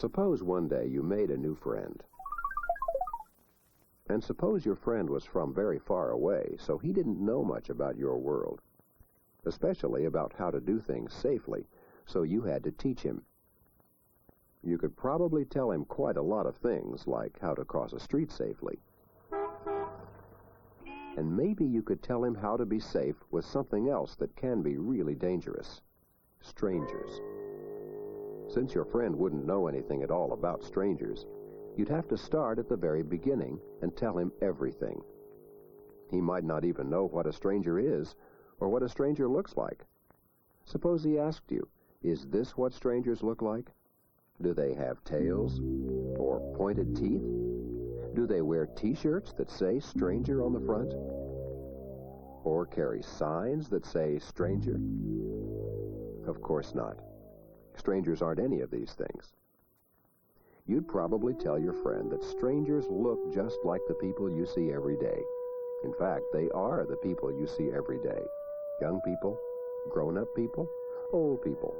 Suppose one day you made a new friend. And suppose your friend was from very far away, so he didn't know much about your world, especially about how to do things safely, so you had to teach him. You could probably tell him quite a lot of things, like how to cross a street safely. And maybe you could tell him how to be safe with something else that can be really dangerous: strangers. Since your friend wouldn't know anything at all about strangers, you'd have to start at the very beginning and tell him everything. He might not even know what a stranger is or what a stranger looks like. Suppose he asked you, "Is this what strangers look like? Do they have tails or pointed teeth? Do they wear T-shirts that say stranger on the front? Or carry signs that say stranger?" Of course not. Strangers aren't any of these things. You'd probably tell your friend that strangers look just like the people you see every day. In fact, they are the people you see every day. Young people, grown-up people, old people.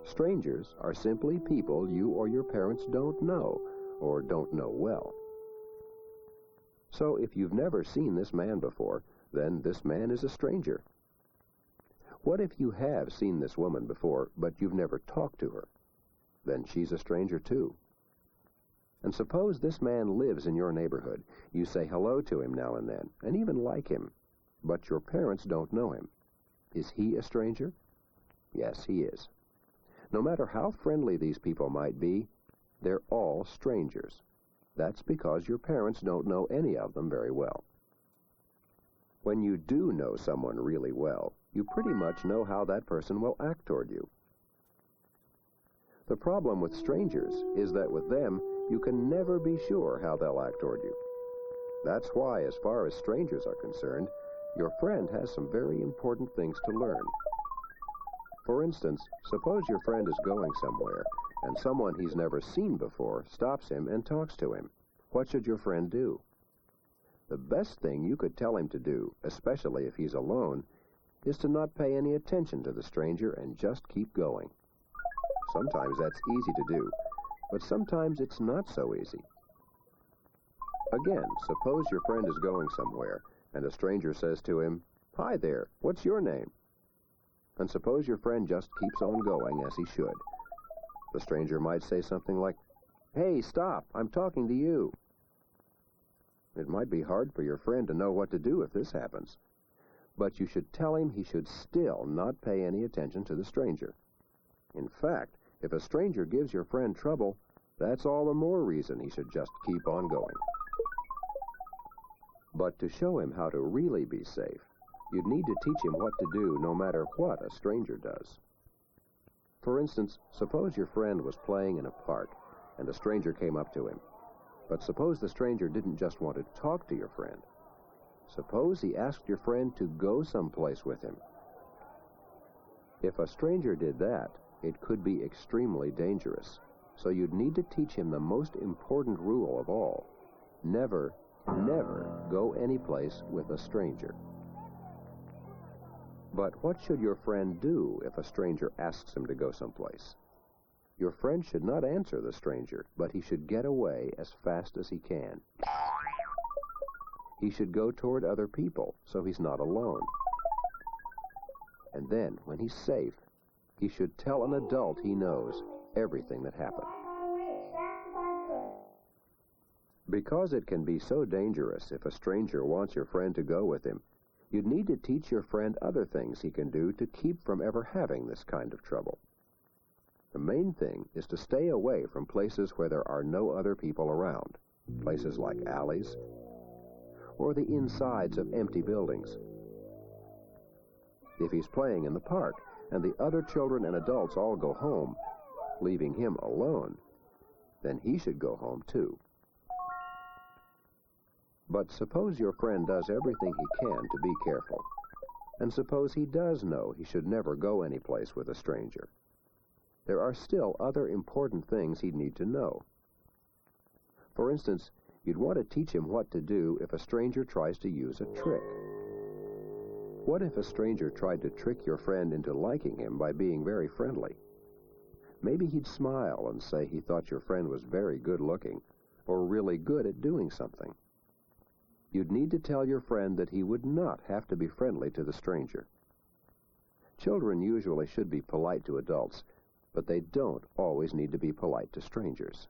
Strangers are simply people you or your parents don't know, or don't know well. So if you've never seen this man before, then this man is a stranger. What if you have seen this woman before, but you've never talked to her? Then she's a stranger too. And suppose this man lives in your neighborhood. You say hello to him now and then, and even like him, but your parents don't know him. Is he a stranger? Yes, he is. No matter how friendly these people might be, they're all strangers. That's because your parents don't know any of them very well. When you do know someone really well, you pretty much know how that person will act toward you. The problem with strangers is that with them, you can never be sure how they'll act toward you. That's why, as far as strangers are concerned, your friend has some very important things to learn. For instance, suppose your friend is going somewhere, and someone he's never seen before stops him and talks to him. What should your friend do? The best thing you could tell him to do, especially if he's alone, is to not pay any attention to the stranger and just keep going. Sometimes that's easy to do, but sometimes it's not so easy. Again, suppose your friend is going somewhere, and a stranger says to him, "Hi there, what's your name?" And suppose your friend just keeps on going as he should. The stranger might say something like, "Hey, stop, I'm talking to you." It might be hard for your friend to know what to do if this happens. But you should tell him he should still not pay any attention to the stranger. In fact, if a stranger gives your friend trouble, that's all the more reason he should just keep on going. But to show him how to really be safe, you'd need to teach him what to do no matter what a stranger does. For instance, suppose your friend was playing in a park and a stranger came up to him. But suppose the stranger didn't just want to talk to your friend. Suppose he asked your friend to go someplace with him. If a stranger did that, it could be extremely dangerous. So you'd need to teach him the most important rule of all. Never, never go anyplace with a stranger. But what should your friend do if a stranger asks him to go someplace? Your friend should not answer the stranger, but he should get away as fast as he can. He should go toward other people, so he's not alone. And then, when he's safe, he should tell an adult he knows everything that happened. Because it can be so dangerous if a stranger wants your friend to go with him, you'd need to teach your friend other things he can do to keep from ever having this kind of trouble. The main thing is to stay away from places where there are no other people around, places like alleys, or the insides of empty buildings. If he's playing in the park, and the other children and adults all go home, leaving him alone, then he should go home too. But suppose your friend does everything he can to be careful, and suppose he does know he should never go anyplace with a stranger. There are still other important things he'd need to know. For instance, you'd want to teach him what to do if a stranger tries to use a trick. What if a stranger tried to trick your friend into liking him by being very friendly? Maybe he'd smile and say he thought your friend was very good looking or really good at doing something. You'd need to tell your friend that he would not have to be friendly to the stranger. Children usually should be polite to adults, but they don't always need to be polite to strangers.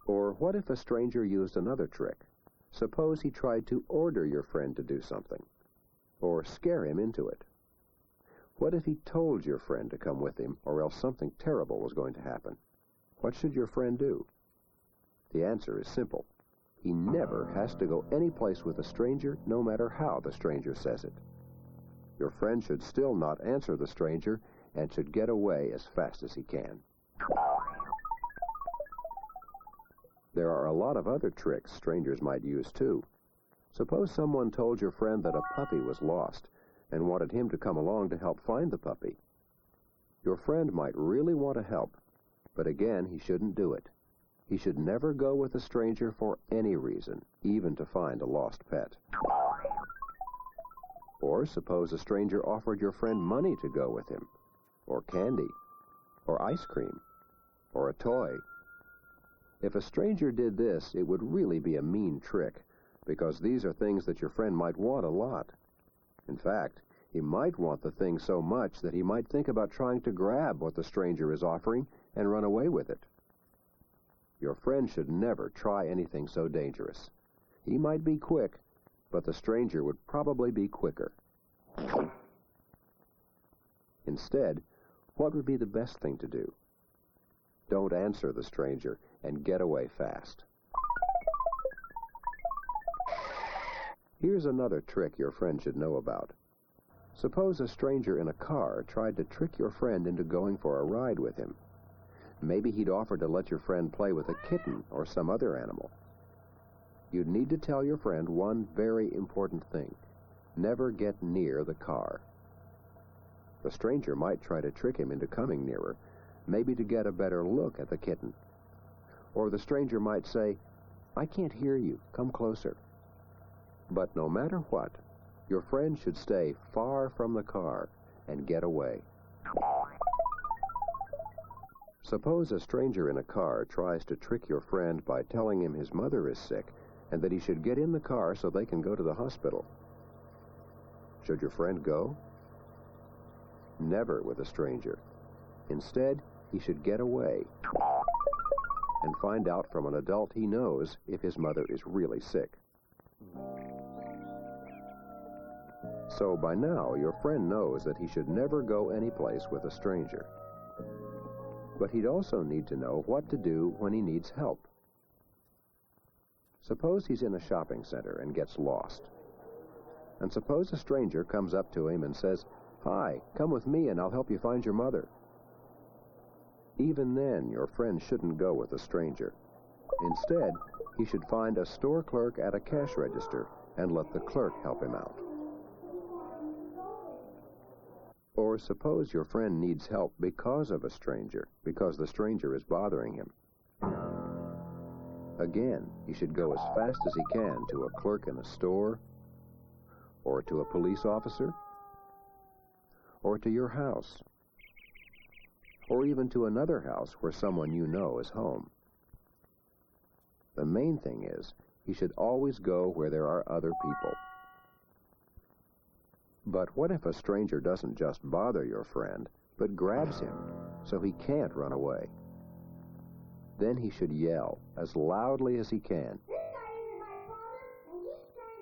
Or what if a stranger used another trick? Suppose he tried to order your friend to do something, or scare him into it. What if he told your friend to come with him, or else something terrible was going to happen? What should your friend do? The answer is simple. He never has to go any place with a stranger, no matter how the stranger says it. Your friend should still not answer the stranger and should get away as fast as he can. There are a lot of other tricks strangers might use too. Suppose someone told your friend that a puppy was lost and wanted him to come along to help find the puppy. Your friend might really want to help, but again, he shouldn't do it. He should never go with a stranger for any reason, even to find a lost pet. Or suppose a stranger offered your friend money to go with him, or candy, or ice cream, or a toy. If a stranger did this, it would really be a mean trick, because these are things that your friend might want a lot. In fact, he might want the thing so much that he might think about trying to grab what the stranger is offering and run away with it. Your friend should never try anything so dangerous. He might be quick, but the stranger would probably be quicker. Instead, what would be the best thing to do? Don't answer the stranger and get away fast. Here's another trick your friend should know about. Suppose a stranger in a car tried to trick your friend into going for a ride with him. Maybe he'd offer to let your friend play with a kitten or some other animal. You'd need to tell your friend one very important thing. Never get near the car. The stranger might try to trick him into coming nearer, maybe to get a better look at the kitten. Or the stranger might say, "I can't hear you, come closer." But no matter what, your friend should stay far from the car and get away. Suppose a stranger in a car tries to trick your friend by telling him his mother is sick and that he should get in the car so they can go to the hospital. Should your friend go? Never with a stranger. Instead, he should get away and find out from an adult he knows if his mother is really sick. So by now, your friend knows that he should never go anyplace with a stranger. But he'd also need to know what to do when he needs help. Suppose he's in a shopping center and gets lost. And suppose a stranger comes up to him and says, "Hi, come with me and I'll help you find your mother." Even then, your friend shouldn't go with a stranger. Instead, he should find a store clerk at a cash register and let the clerk help him out. Or suppose your friend needs help because of a stranger, because the stranger is bothering him. Again, he should go as fast as he can to a clerk in a store, or to a police officer, or to your house, or even to another house where someone you know is home. The main thing is, he should always go where there are other people. But what if a stranger doesn't just bother your friend, but grabs him so he can't run away? Then he should yell as loudly as he can,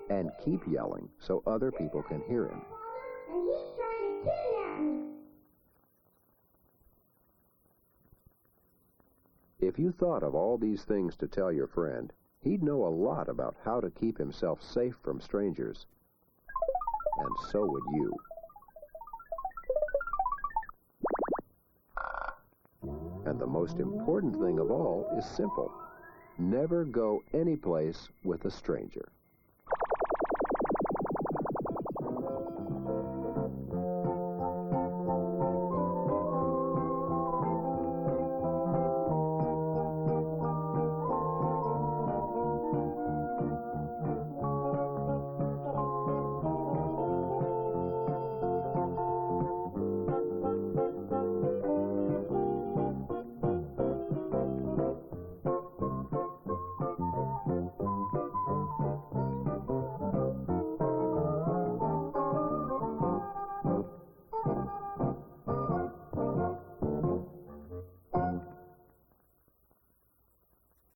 and keep yelling so other people can hear him. If you thought of all these things to tell your friend, he'd know a lot about how to keep himself safe from strangers. And so would you. And the most important thing of all is simple. Never go any place with a stranger.